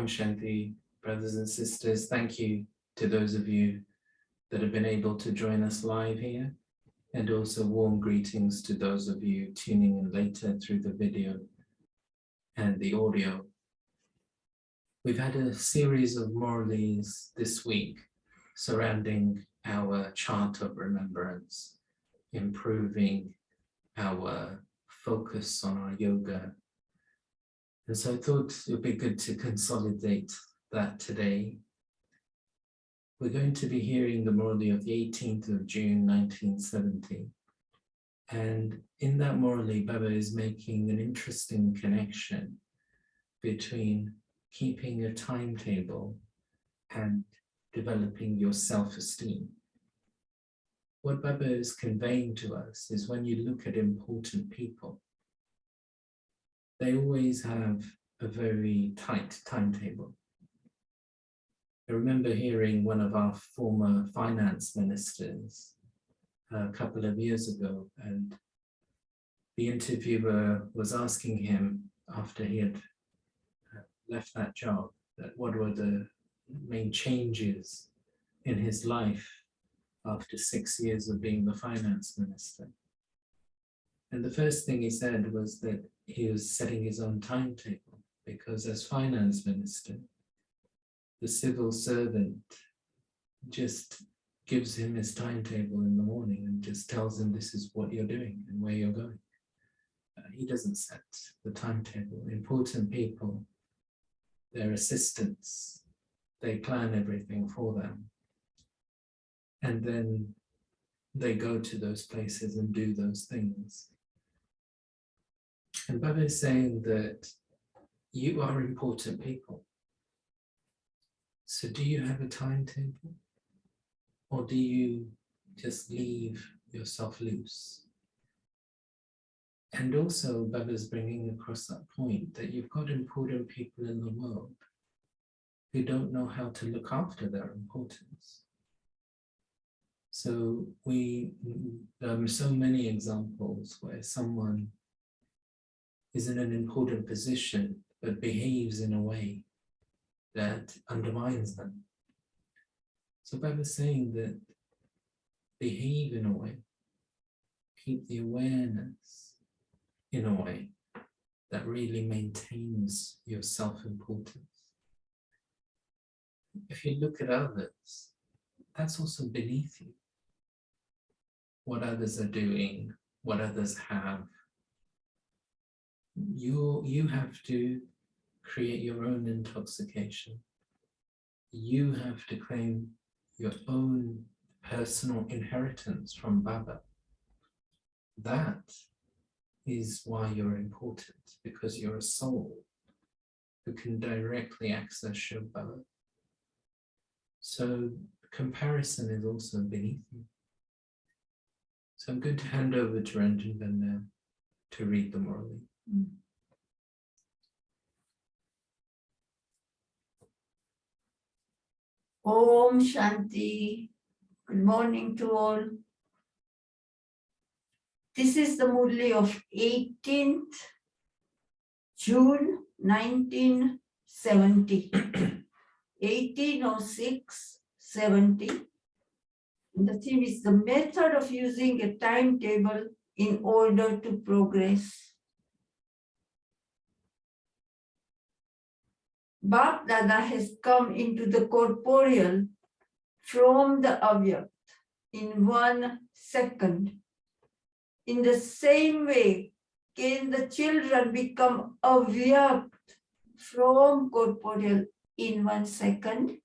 Shanti, brothers and sisters. Thank you to those of you that have been able to join us live here, and also warm greetings to those of you tuning in later through the video and the audio. We've had a series of Murlis this week surrounding our chart of remembrance, improving our focus on our yoga. And so I thought it would be good to consolidate that today. We're going to be hearing the Murli of the 18th of June, 1970. And in that Murli, Baba is making an interesting connection between keeping a timetable and developing your self-esteem. What Baba is conveying to us is when you look at important people, they always have a very tight timetable. I remember hearing one of our former finance ministers a couple of years ago, and the interviewer was asking him after he had left that job, that what were the main changes in his life after 6 years of being the finance minister. And the first thing he said was that he was setting his own timetable, because as finance minister, the civil servant just gives him his timetable in the morning and just tells him this is what you're doing and where you're going. He doesn't set the timetable. Important people, their assistants, they plan everything for them. And then they go to those places and do those things. And Baba is saying that you are important people. So do you have a timetable? Or do you just leave yourself loose? And also Baba's bringing across that point that you've got important people in the world who don't know how to look after their importance. So there are so many examples where someone is in an important position but behaves in a way that undermines them. So Baba's saying that behave in a way, keep the awareness in a way that really maintains your self-importance. If you look at others, that's also beneath you. What others are doing, what others have. You have to create your own intoxication. You have to claim your own personal inheritance from Baba. That is why you're important, because you're a soul who can directly access your Baba. So comparison is also beneath you. So I'm going to hand over to Ranjanben now to read the Murli. Om Shanti. Good morning to all. This is the Murli of 18th June 1970. 1806-70. And the theme is the method of using a timetable in order to progress. Bap Dada has come into the corporeal from the Avyakt in 1 second. In the same way, can the children become Avyakt from corporeal in 1 second?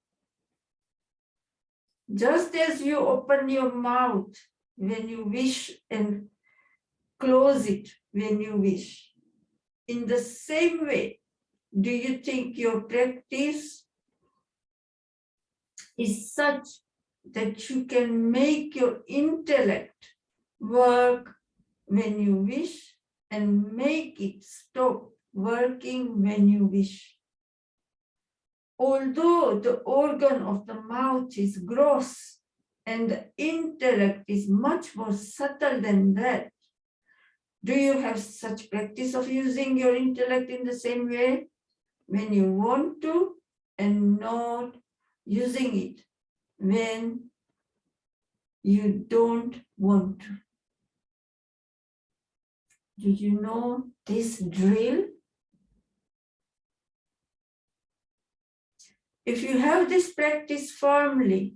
Just as you open your mouth when you wish and close it when you wish, in the same way, do you think your practice is such that you can make your intellect work when you wish and make it stop working when you wish? Although the organ of the mouth is gross and the intellect is much more subtle than that, do you have such practice of using your intellect in the same way? when you want to and not using it when you don't want to. Do you know this drill? If you have this practice firmly,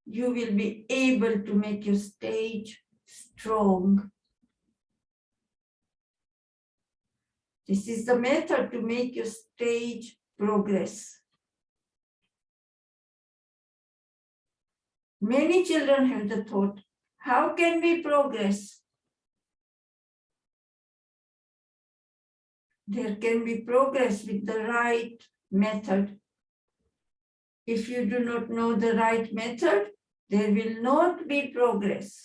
you will be able to make your stage strong. This is the method to make your stage progress. Many children have the thought, how can we progress? There can be progress with the right method. If you do not know the right method, there will not be progress.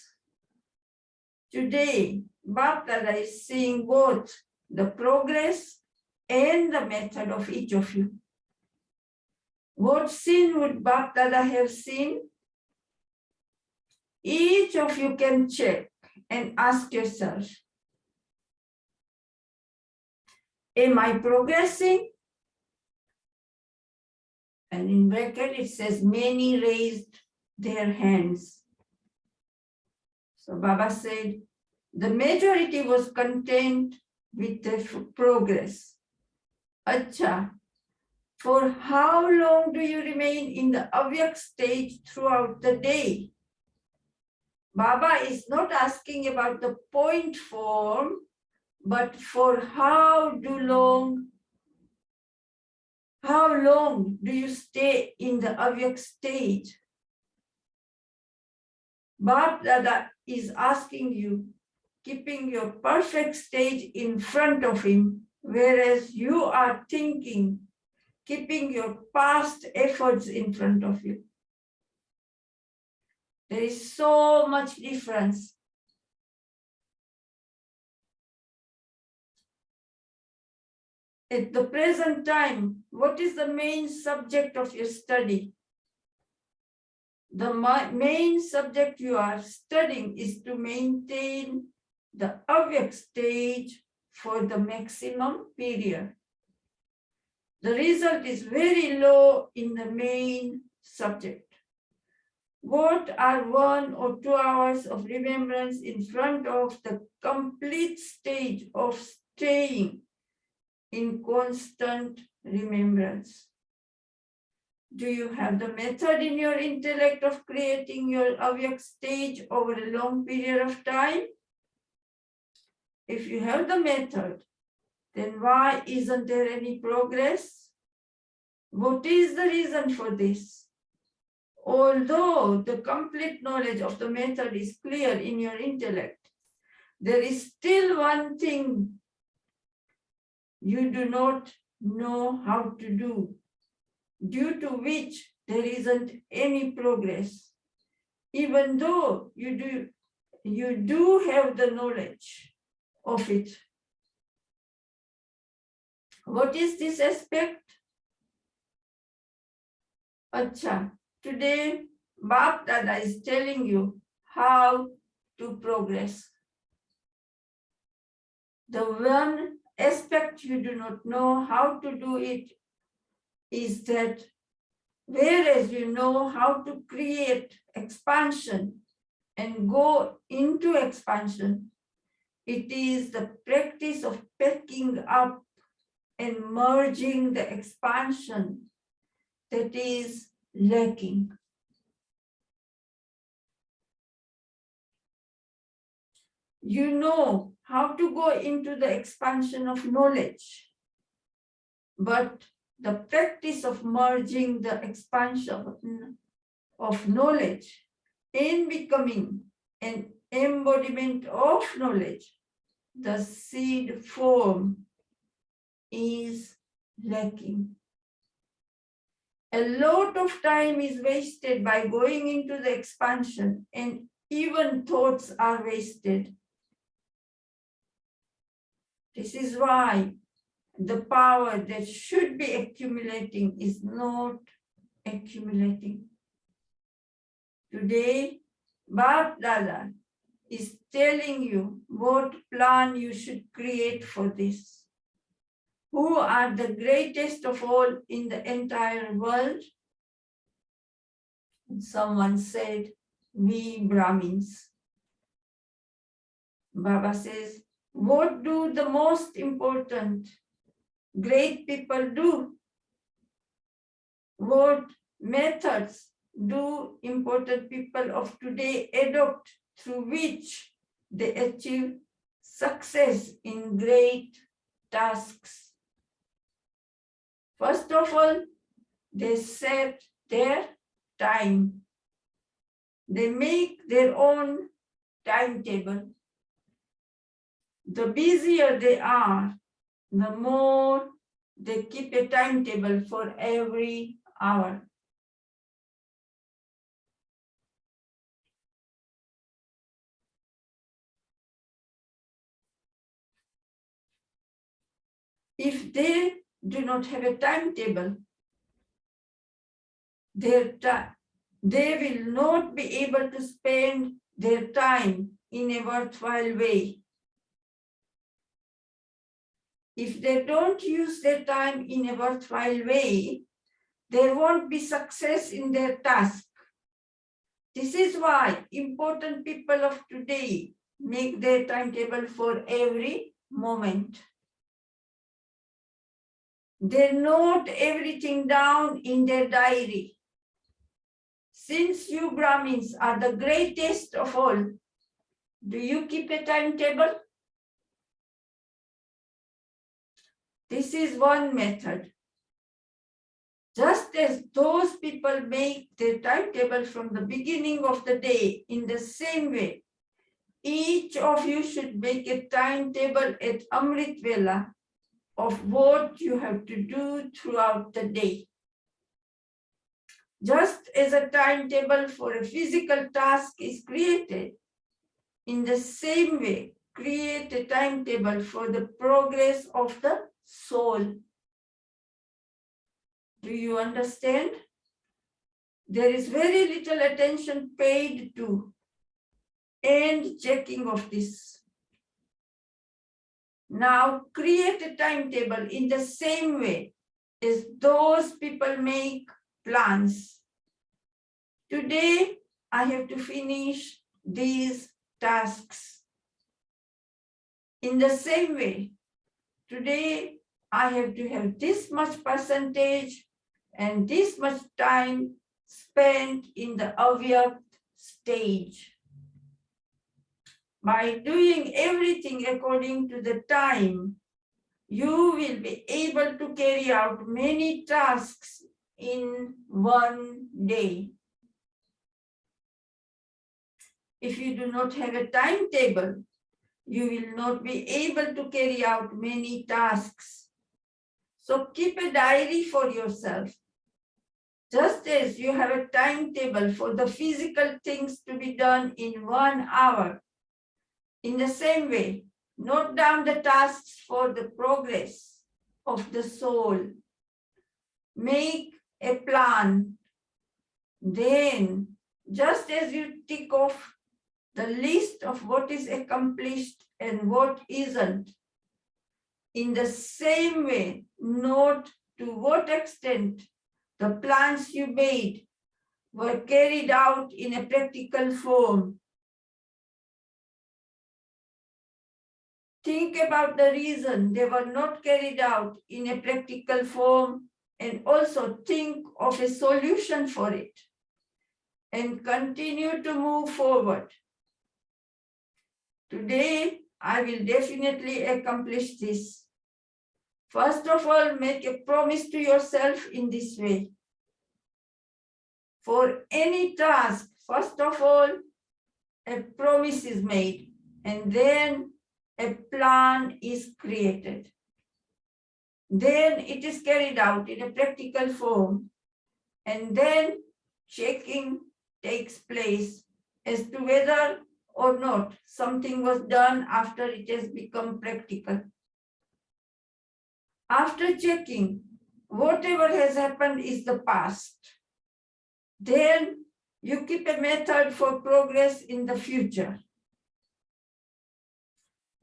Today, Bap Dada is seeing both the progress and the method of each of you. What sin would Bap Dada have seen? Each of you can check and ask yourself, am I progressing? And in bracket it says many raised their hands. So Baba said, the majority was content with the progress. Acha, for how long do you remain in the avyak stage throughout the day? Baba is not asking about the point form, but for how long do you stay in the avyak stage? Bap Dada is asking you, keeping your perfect stage in front of him, whereas you are thinking, keeping your past efforts in front of you. There is so much difference. At the present time, what is the main subject of your study? The main subject you are studying is to maintain the avyak stage for the maximum period. The result is very low in the main subject. What are 1 or 2 hours of remembrance in front of the complete stage of staying in constant remembrance? Do you have the method in your intellect of creating your avyak stage over a long period of time? If you have the method, then why isn't there any progress? What is the reason for this? Although the complete knowledge of the method is clear in your intellect, there is still one thing you do not know how to do, due to which there isn't any progress, even though you do have the knowledge of it. What is this aspect? Acha, today Bap Dada is telling you how to progress. The one aspect you do not know how to do it is that whereas you know how to create expansion and go into expansion, it is the practice of packing up and merging the expansion that is lacking. You know how to go into the expansion of knowledge, but the practice of merging the expansion of knowledge in becoming an embodiment of knowledge, the seed form, is lacking. A lot of time is wasted by going into the expansion, and even thoughts are wasted. This is why the power that should be accumulating is not accumulating. Today, Bap Dada is telling you what plan you should create for this. who are the greatest of all in the entire world? Someone said, we Brahmins. Baba says, what do the most important great people do? What methods do important people of today adopt through which they achieve success in great tasks? First of all, they set their time. They make their own timetable. The busier they are, the more they keep a timetable for every hour. If they do not have a timetable, they will not be able to spend their time in a worthwhile way. If they don't use their time in a worthwhile way, there won't be success in their task. This is why important people of today make their timetable for every moment. They note everything down in their diary. Since you Brahmins are the greatest of all, do you keep a timetable? This is one method. Just as those people make their timetable from the beginning of the day, in the same way, each of you should make a timetable at Amrit Vela of what you have to do throughout the day. Just as a timetable for a physical task is created, in the same way, create a timetable for the progress of the soul. Do you understand? There is very little attention paid to end checking of this. Now create a timetable in the same way as those people make plans. Today, I have to finish these tasks. In the same way, today I have to have this much percentage and this much time spent in the Avyakt stage. By doing everything according to the time, you will be able to carry out many tasks in one day. If you do not have a timetable, you will not be able to carry out many tasks. So keep a diary for yourself. Just as you have a timetable for the physical things to be done in 1 hour, in the same way, note down the tasks for the progress of the soul. Make a plan. Then, just as you tick off the list of what is accomplished and what isn't, in the same way, note to what extent the plans you made were carried out in a practical form. Think about the reason they were not carried out in a practical form, and also think of a solution for it, and continue to move forward. Today, I will definitely accomplish this. First of all, make a promise to yourself in this way. For any task, first of all, a promise is made, and then a plan is created. Then it is carried out in a practical form, and then checking takes place as to whether or not something was done after it has become practical. After checking, whatever has happened is the past. Then you keep a method for progress in the future.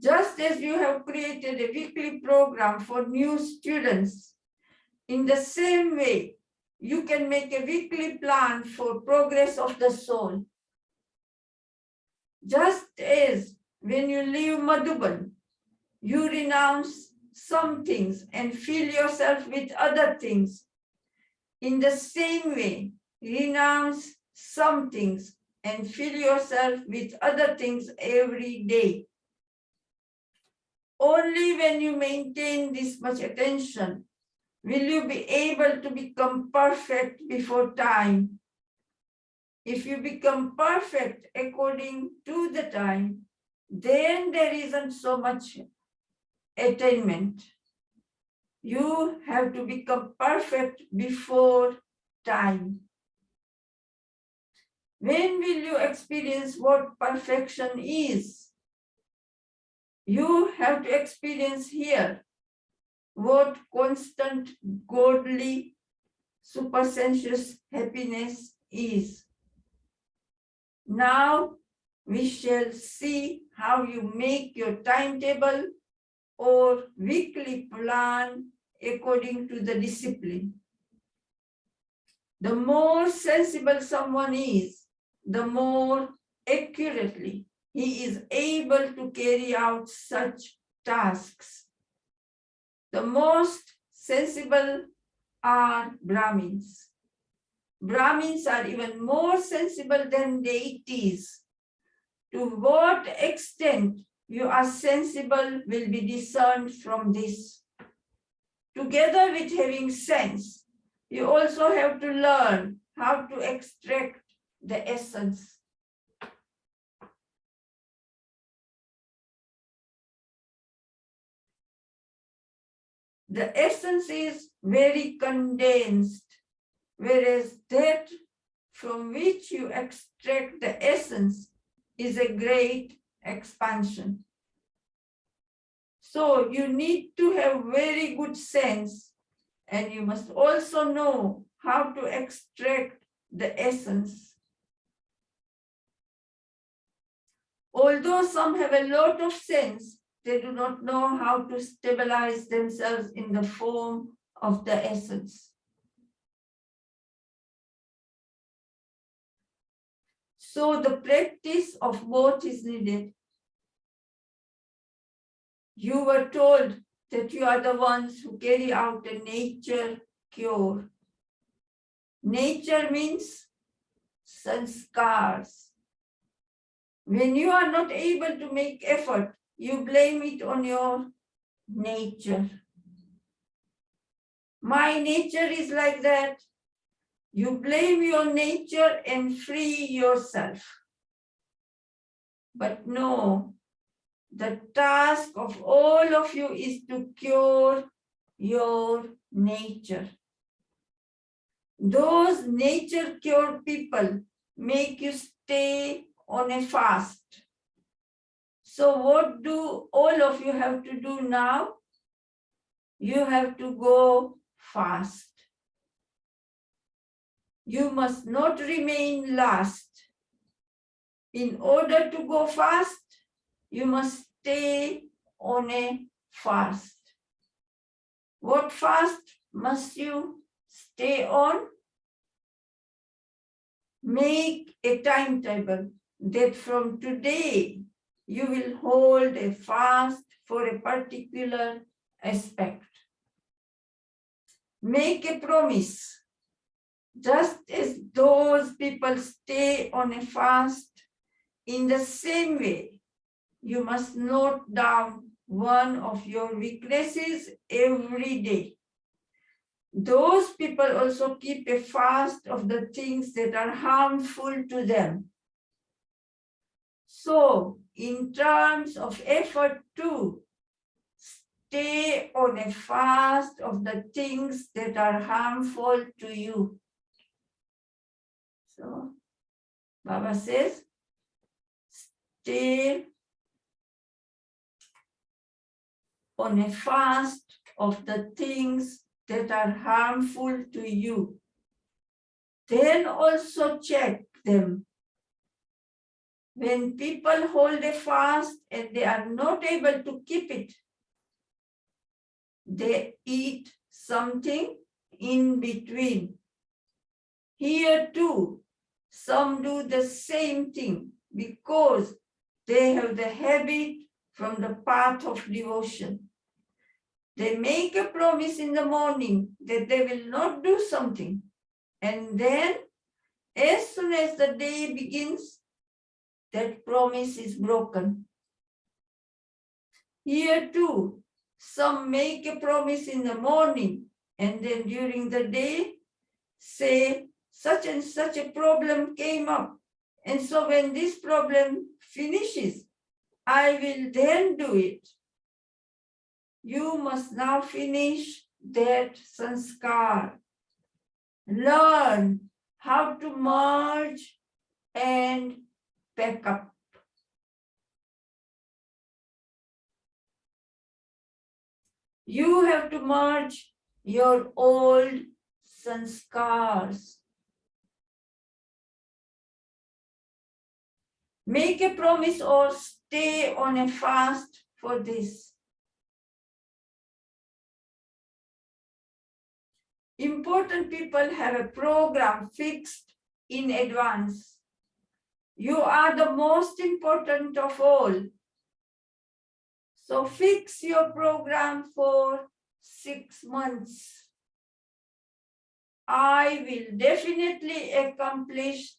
Just as you have created a weekly program for new students, in the same way, you can make a weekly plan for progress of the soul. Just as when you leave Madhuban, you renounce some things and fill yourself with other things. In the same way, renounce some things and fill yourself with other things every day. Only when you maintain this much attention will you be able to become perfect before time. If you become perfect according to the time, then there isn't so much attainment. You have to become perfect before time. When will you experience what perfection is? You have to experience here what constant, godly, supersensuous happiness is. Now we shall see how you make your timetable or weekly plan according to the discipline. The more sensible someone is, the more accurately he is able to carry out such tasks. The most sensible are Brahmins. Brahmins are even more sensible than deities. To what extent you are sensible will be discerned from this. Together with having sense, you also have to learn how to extract the essence. The essence is very condensed, whereas that from which you extract the essence is a great expansion. So you need to have very good sense, and you must also know how to extract the essence. Although some have a lot of sense, they do not know how to stabilize themselves in the form of the essence. So the practice of both is needed. You were told that you are the ones who carry out a nature cure. Nature means sanskars. When you are not able to make effort, you blame it on your nature. My nature is like that. You blame your nature and free yourself. But no, the task of all of you is to cure your nature. Those nature cure people make you stay on a fast. So what do all of you have to do now? You have to go fast. You must not remain last. In order to go fast, you must stay on a fast. What fast must you stay on? Make a timetable that from today you will hold a fast for a particular aspect. Make a promise. Just as those people stay on a fast, in the same way, you must note down one of your weaknesses every day. Those people also keep a fast of the things that are harmful to them. So, in terms of effort too, stay on a fast of the things that are harmful to you. So, Baba says, stay on a fast of the things that are harmful to you. Then also check them. when people hold a fast and they are not able to keep it, they eat something in between. Here too, some do the same thing because they have the habit from the path of devotion. They make a promise in the morning that they will not do something. And then, as soon as the day begins, that promise is broken. Here too, some make a promise in the morning and then during the day say such and such a problem came up. And so when this problem finishes, I will then do it. You must now finish that sanskar. Learn how to merge and pack up. You have to merge your old sanskars. Make a promise or stay on a fast for this. Important people have a program fixed in advance. You are the most important of all. So fix your program for 6 months. I will definitely accomplish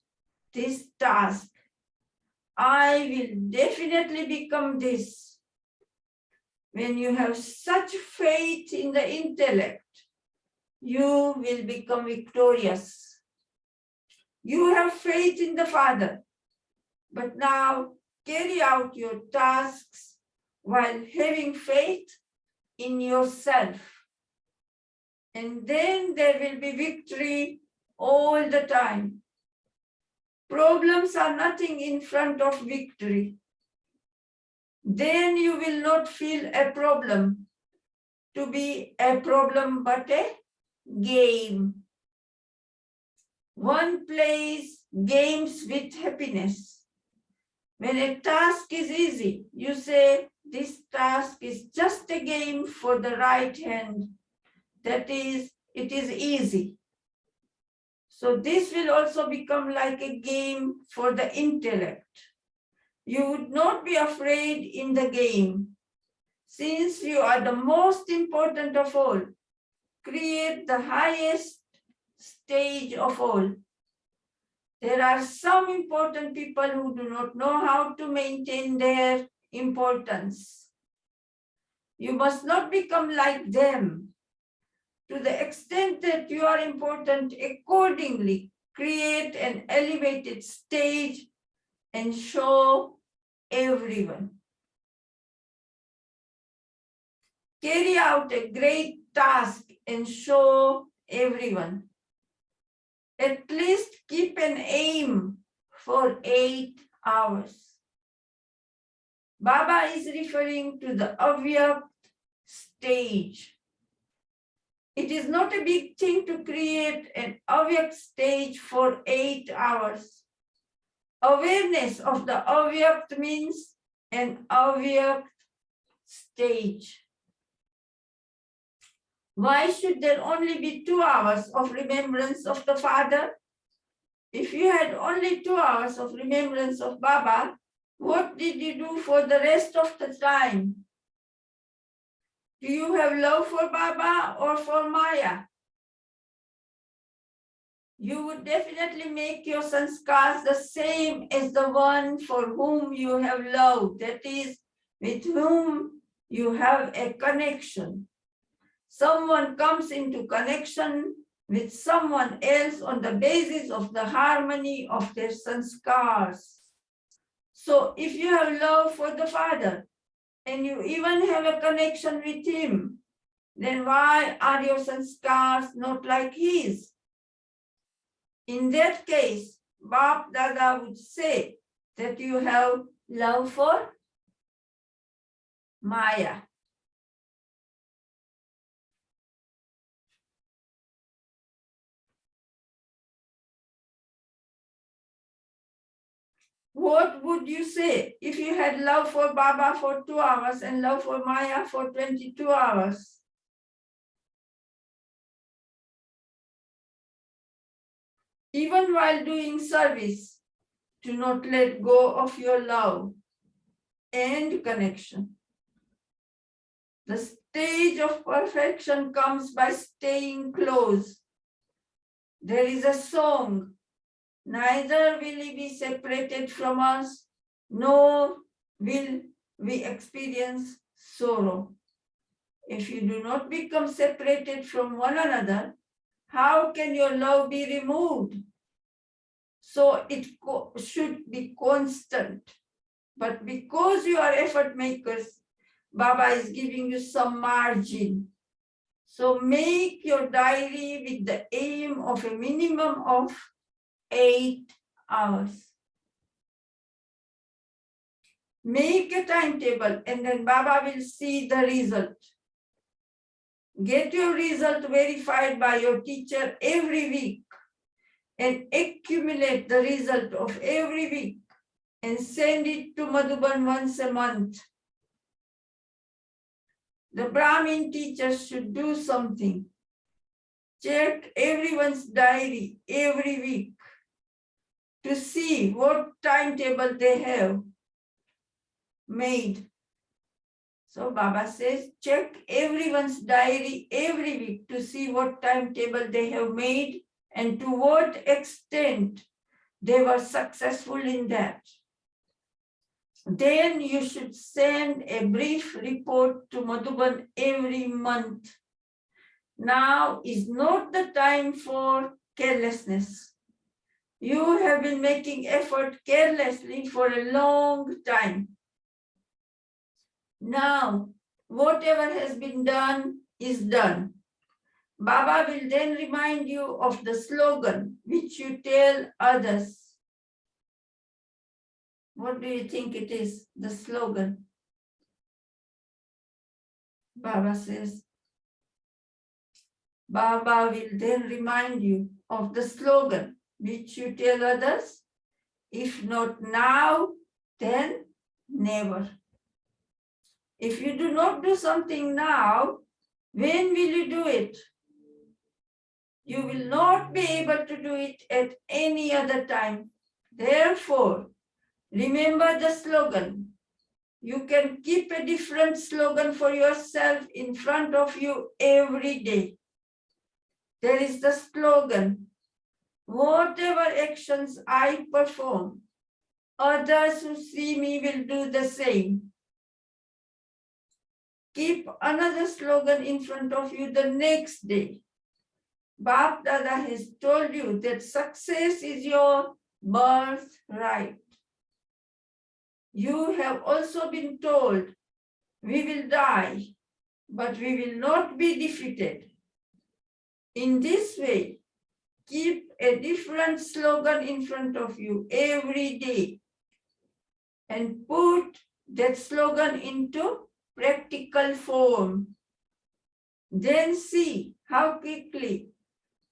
this task. I will definitely become this. When you have such faith in the intellect, you will become victorious. You have faith in the Father, but now carry out your tasks while having faith in yourself. And then there will be victory all the time. Problems are nothing in front of victory. Then you will not feel a problem to be a problem but a game. One plays games with happiness. When a task is easy, you say, this task is just a game for the right hand. That is, it is easy. So this will also become like a game for the intellect. You would not be afraid in the game. Since you are the most important of all, create the highest stage of all. There are some important people who do not know how to maintain their importance. You must not become like them. To the extent that you are important, accordingly, create an elevated stage and show everyone. Carry out a great task and show everyone. At least keep an aim for 8 hours. Baba is referring to the Avyakt stage. It is not a big thing to create an Avyakt stage for 8 hours. Awareness of the Avyakt means an Avyakt stage. Why should there only be 2 hours of remembrance of the Father? If you had only 2 hours of remembrance of Baba, what did you do for the rest of the time? Do you have love for Baba or for Maya? You would definitely make your sanskars the same as the one for whom you have love, that is, with whom you have a connection. Someone comes into connection with someone else on the basis of the harmony of their sanskars. So if you have love for the Father and you even have a connection with him, then why are your sanskars not like his? In that case, Bap Dada would say that you have love for Maya. What would you say if you had love for Baba for 2 hours and love for Maya for 22 hours? Even while doing service, do not let go of your love and connection. The stage of perfection comes by staying close. There is a song, neither will he be separated from us, nor will we experience sorrow. If you do not become separated from one another, how can your love be removed? So it should be constant. But because you are effort makers, Baba is giving you some margin. So make your diary with the aim of a minimum of 8 hours. Make a timetable and then Baba will see the result. Get your result verified by your teacher every week and accumulate the result of every week and send it to Madhuban once a month. The Brahmin teachers should do something. Check everyone's diary every week to see what timetable they have made. So Baba says, check everyone's diary every week to see what timetable they have made and to what extent they were successful in that. Then you should send a brief report to Madhuban every month. Now is not the time for carelessness. You have been making effort carelessly for a long time. Now, whatever has been done is done. Baba will then remind you of the slogan which you tell others. What do you think it is, the slogan? Baba says, Baba will then remind you of the slogan which you tell others. If not now, then never. If you do not do something now, when will you do it? You will not be able to do it at any other time. Therefore, remember the slogan. You can keep a different slogan for yourself in front of you every day. There is the slogan, whatever actions I perform, others who see me will do the same. Keep another slogan in front of you the next day. Bap Dada has told you that success is your birthright. You have also been told, we will die, but we will not be defeated. In this way, keep a different slogan in front of you every day and put that slogan into practical form. Then see how quickly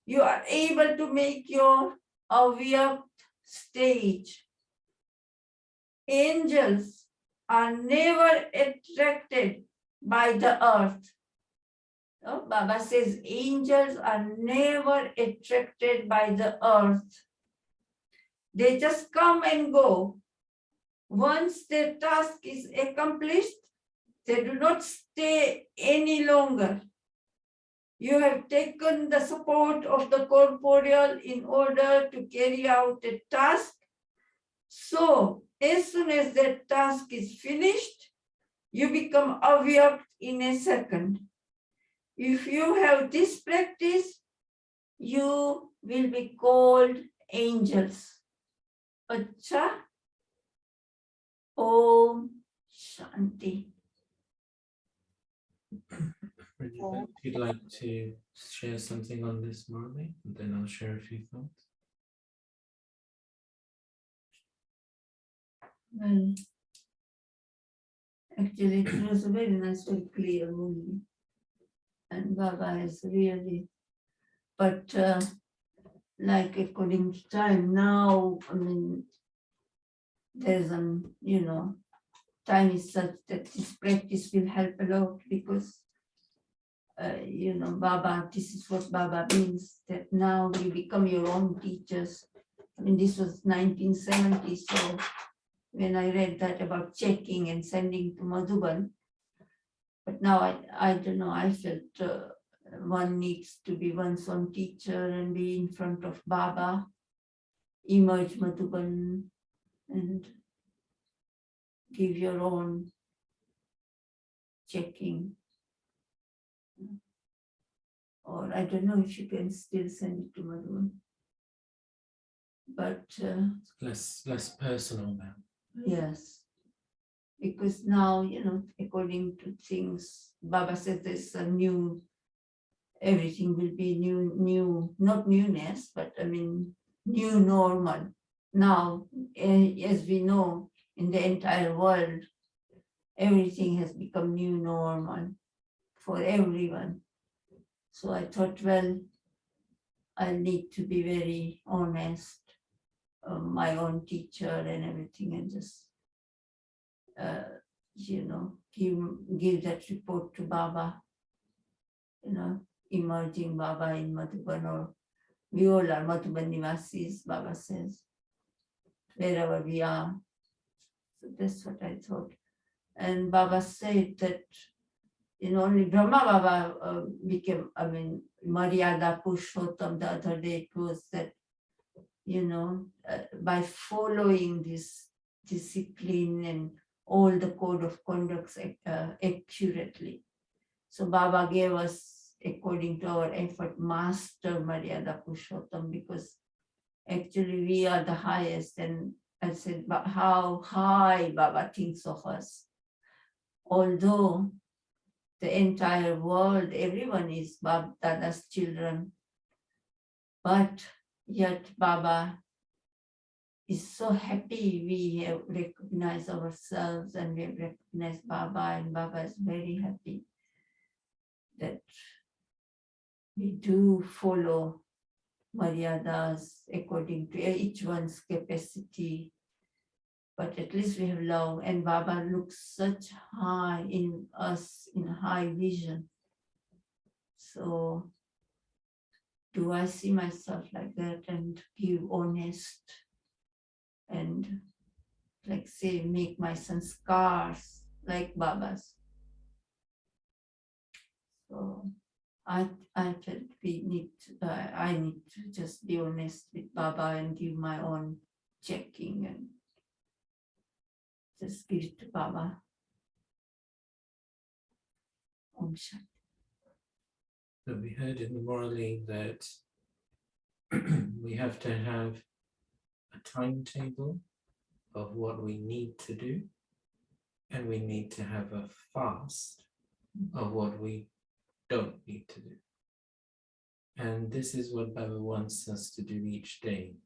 you are able to make your Avyak stage. Angels are never attracted by the earth. No? Baba says angels are never attracted by the earth. They just come and go. Once their task is accomplished, they do not stay any longer. You have taken the support of the corporeal in order to carry out a task. So, as soon as that task is finished, you become avyakt in a second. If you have this practice, you will be called angels. Acha. Om Shanti. Ranjanben, if you'd like to share something on this, Murli, and then I'll share a few thoughts. Well, actually, it was a very nice, very clear movie. And Baba has really, but like according to time now, I mean, there's time is such that this practice will help a lot because Baba, this is what Baba means, that now you become your own teachers. I mean, this was 1970, so when I read that about checking and sending to Madhuban, but now I don't know, I felt one needs to be one's own teacher and be in front of Baba, emerge Madhuban, and give your own checking. Or I don't know if you can still send it to Madhuban. But less personal now. yes, because now, according to things, Baba says there's a new, everything will be new, not newness, but I mean, new normal. Now, as we know, in the entire world, everything has become new normal for everyone. So I thought, well, I need to be very honest, my own teacher and everything, and just, give that report to Baba, emerging Baba in Madhuban, or we all are Madhuban Nivasis, Baba says, wherever we are. So that's what I thought. And Baba said that, only Brahma Baba became, Maryada Purushottam. The other day it was that, by following this discipline and all the code of conducts accurately. So Baba gave us, according to our effort, Master Maryada Purushottam, because actually we are the highest. And I said, but how high Baba thinks of us. Although the entire world, everyone is Baba Dada's children, but yet Baba is so happy we have recognized ourselves and we have recognized Baba, and Baba is very happy that we do follow Maryadas according to each one's capacity, but at least we have love, and Baba looks such high in us, in high vision. So do I see myself like that and give honest and, like say, make my sanskars like Baba's? So I felt I need to just be honest with Baba and give my own checking and just give it to Baba. Om Shanti. So we heard in the Murli that we have to have a timetable of what we need to do, and we need to have a fast of what we don't need to do. And this is what Baba wants us to do each day.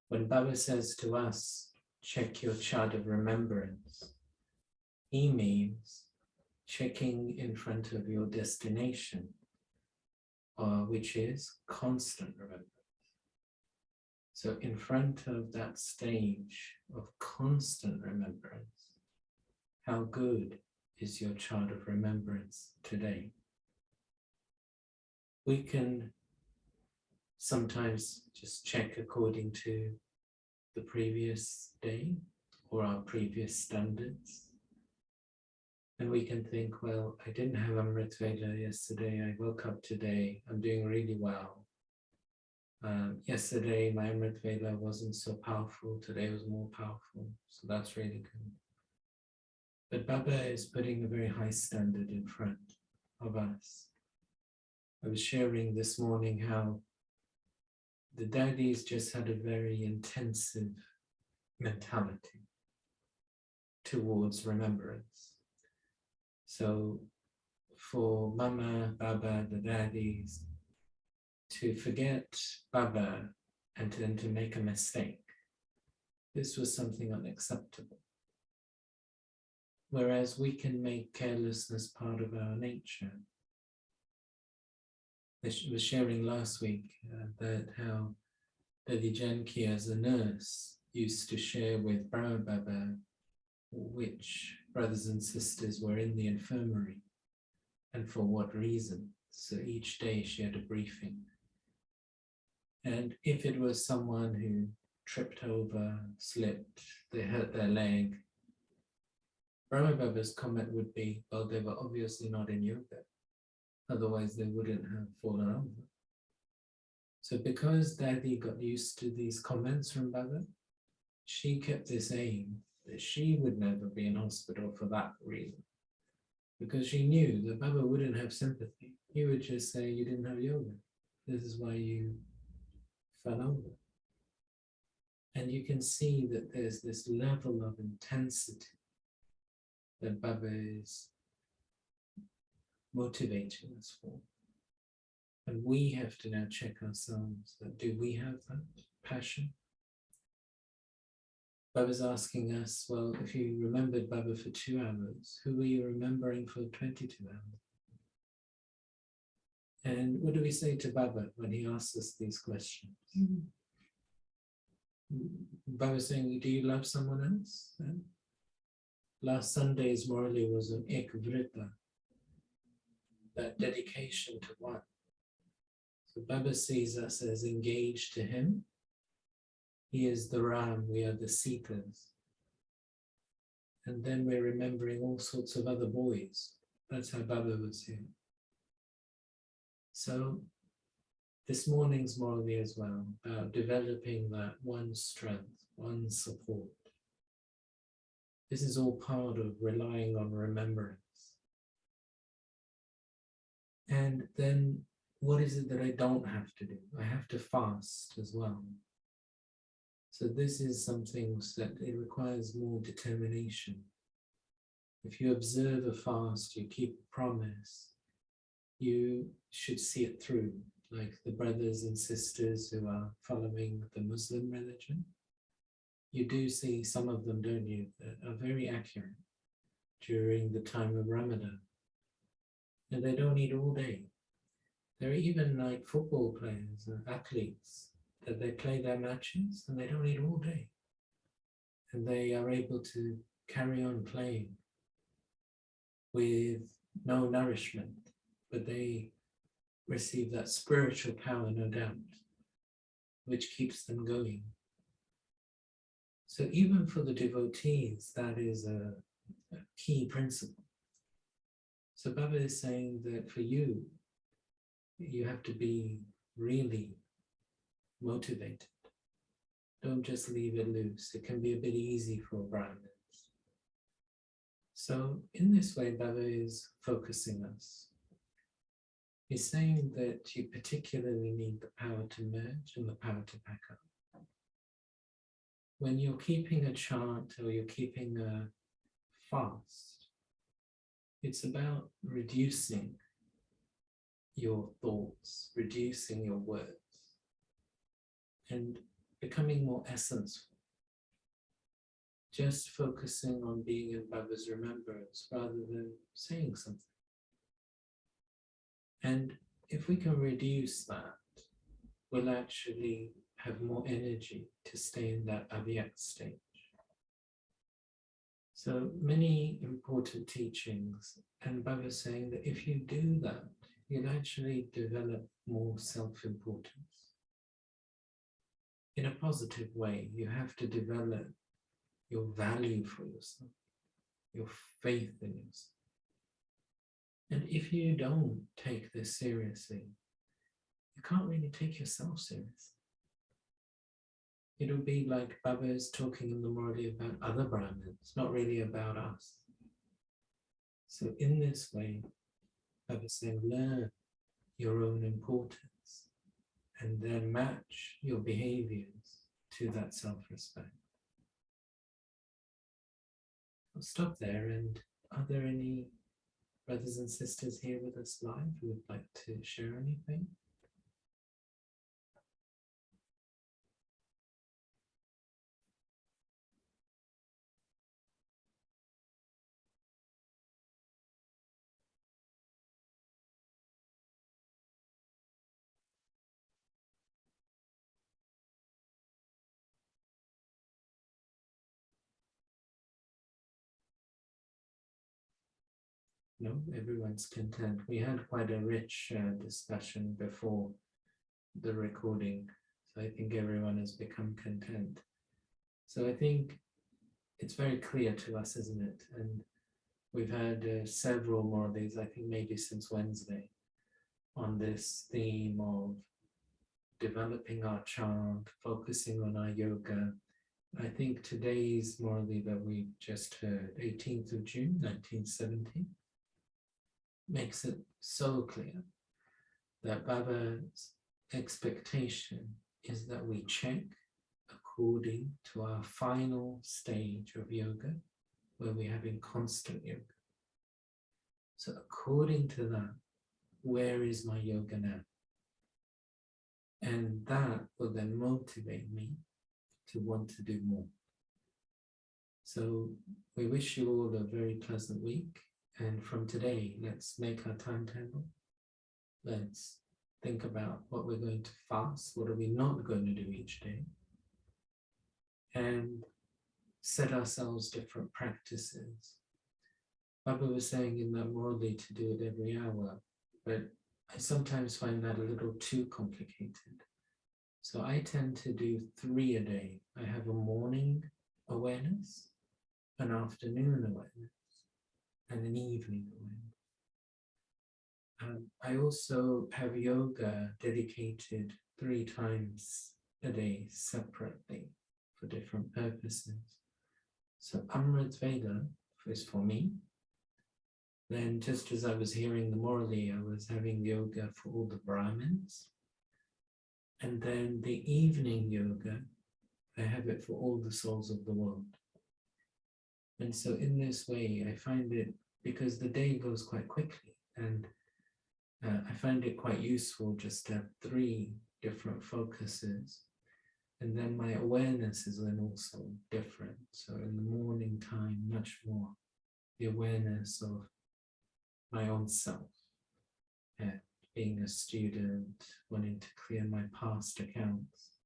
When Baba says to us, check your chart of remembrance, he means checking in front of your destination, which is constant remembrance. So in front of that stage of constant remembrance, how good is your chart of remembrance today? We can sometimes just check according to the previous day or our previous standards. And we can think, well, I didn't have Amrit Vela yesterday, I woke up today, I'm doing really well. Yesterday my Amrit Vela wasn't so powerful, today was more powerful, so that's really good. But Baba is putting a very high standard in front of us. I was sharing this morning how the daddies just had a very intensive mentality towards remembrance. So for Mama, Baba, the daddies, to forget Baba and then to make a mistake, this was something unacceptable. Whereas we can make carelessness part of our nature. I was sharing last week that how Lady Janki, as a nurse, used to share with Brahma Baba which brothers and sisters were in the infirmary and for what reason. So each day she had a briefing. And if it was someone who tripped over, slipped, they hurt their leg, Brahma Baba's comment would be, well, they were obviously not in yoga. Otherwise, they wouldn't have fallen over. So because Daddy got used to these comments from Baba, she kept this aim that she would never be in hospital for that reason. Because she knew that Baba wouldn't have sympathy. He would just say, you didn't have yoga. This is why you fell over. And you can see that there's this level of intensity that Baba is motivating us for. And we have to now check ourselves that do we have that passion? Baba's asking us, well, if you remembered Baba for 2 hours, who were you remembering for 22 hours? And what do we say to Baba when he asks us these questions? Baba's saying, do you love someone else? And last Sunday's Murli was an ek vrita, that dedication to one. So Baba sees us as engaged to him. He is the Ram, we are the Sitas. And then we're remembering all sorts of other boys. That's how Baba was here. So this morning's Murli as well, about developing that one strength, one support. This is all part of relying on remembrance. And then what is it that I don't have to do? I have to fast as well. So this is something that it requires more determination. If you observe a fast, you keep a promise, you should see it through, like the brothers and sisters who are following the Muslim religion. You do see some of them, don't you, that are very accurate during the time of Ramadan. And they don't eat all day. There are even like football players or athletes that they play their matches and they don't eat all day. And they are able to carry on playing with no nourishment, but they receive that spiritual power, no doubt, which keeps them going. So even for the devotees, that is a key principle. So Baba is saying that for you, you have to be really motivated. Don't just leave it loose. It can be a bit easy for Brahmins. So in this way, Baba is focusing us. He's saying that you particularly need the power to merge and the power to pack up. When you're keeping a chant or you're keeping a fast, it's about reducing your thoughts, reducing your words, and becoming more essenceful. Just focusing on being in Baba's remembrance rather than saying something. And if we can reduce that, we'll actually have more energy to stay in that avyak stage. So many important teachings, and Baba saying that if you do that, you'll actually develop more self-importance. In a positive way, you have to develop your value for yourself, your faith in yourself. And if you don't take this seriously, you can't really take yourself seriously. It'll be like Baba is talking in the Murli about other Brahmins, not really about us. So in this way, Baba is saying, learn your own importance and then match your behaviors to that self-respect. I'll stop there. And are there any brothers and sisters here with us live who would like to share anything? No, everyone's content. We had quite a rich discussion before the recording, so I think everyone has become content. So I think it's very clear to us, isn't it? And we've had several more of these, I think maybe since Wednesday, on this theme of developing our chant, focusing on our yoga. I think today's Murli that we just heard, 18th of June, 1970, makes it so clear that Baba's expectation is that we check according to our final stage of yoga, where we're having constant yoga. So according to that, where is my yoga now? And that will then motivate me to want to do more. So we wish you all a very pleasant week. And from today, let's make our timetable. Let's think about what we're going to fast, what are we not going to do each day, and set ourselves different practices. Baba was saying in that Murli to do it every hour, but I sometimes find that a little too complicated. So I tend to do 3 a day. I have a morning awareness, an afternoon awareness, and an evening awareness. I also have yoga dedicated 3 times a day separately for different purposes. So Amrit Veda is for me. Then just as I was hearing the Murli, I was having yoga for all the Brahmins. And then the evening yoga, I have it for all the souls of the world. And so in this way, I find it, because the day goes quite quickly, and I find it quite useful just to have 3 different focuses. And then my awareness is then also different. So in the morning time, much more the awareness of my own self, being a student, wanting to clear my past accounts.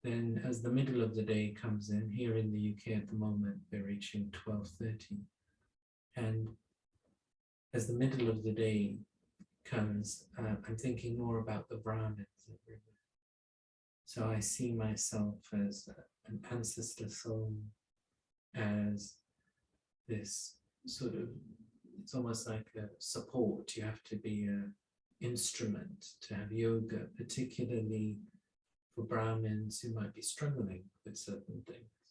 Then as the middle of the day comes in, here in the UK at the moment, we're reaching 12:30. And as the middle of the day comes, I'm thinking more about the Brahmins everywhere. So I see myself as an ancestor soul, as this sort of, it's almost like a support. You have to be an instrument to have yoga, particularly for Brahmins who might be struggling with certain things.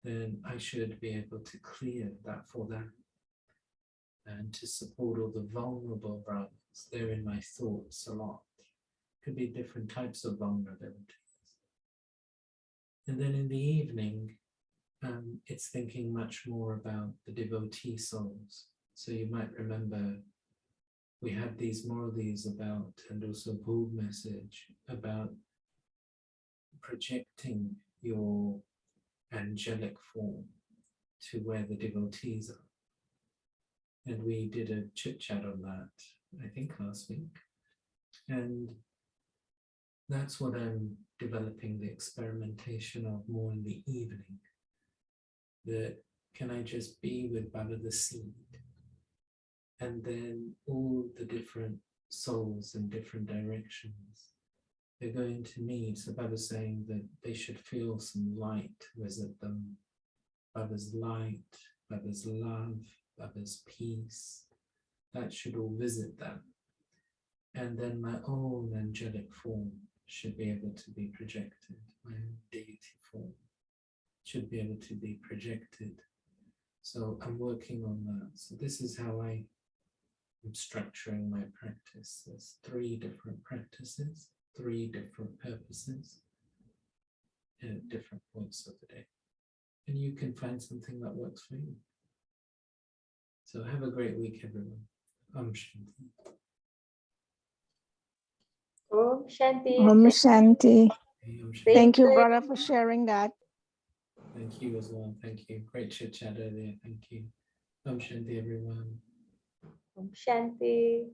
Then I should be able to clear that for them and to support all the vulnerable Brahmins. They're in my thoughts a lot. Could be different types of vulnerabilities. And then in the evening, it's thinking much more about the devotee souls. So you might remember we had these Murlis about, and also Bhuv message about projecting your angelic form to where the devotees are. And we did a chit chat on that, I think last week. And that's what I'm developing the experimentation of more in the evening. That can I just be with Baba the seed? And then all the different souls in different directions, they're going to need. So Baba's saying that they should feel some light visit them. Baba's light, Baba's love, Baba's peace. That should all visit them. And then my own angelic form should be able to be projected. My own deity form should be able to be projected. So I'm working on that. So this is how I'm structuring my practice. There's 3 different practices, 3 different purposes at different points of the day. And you can find something that works for you. So have a great week, everyone. Om Shanti. Om Shanti. Om Shanti. Om Shanti. Thank you, brother, for sharing that. Thank you as well. Thank you. Great chit chat earlier. Thank you. Om Shanti, everyone. Om Shanti.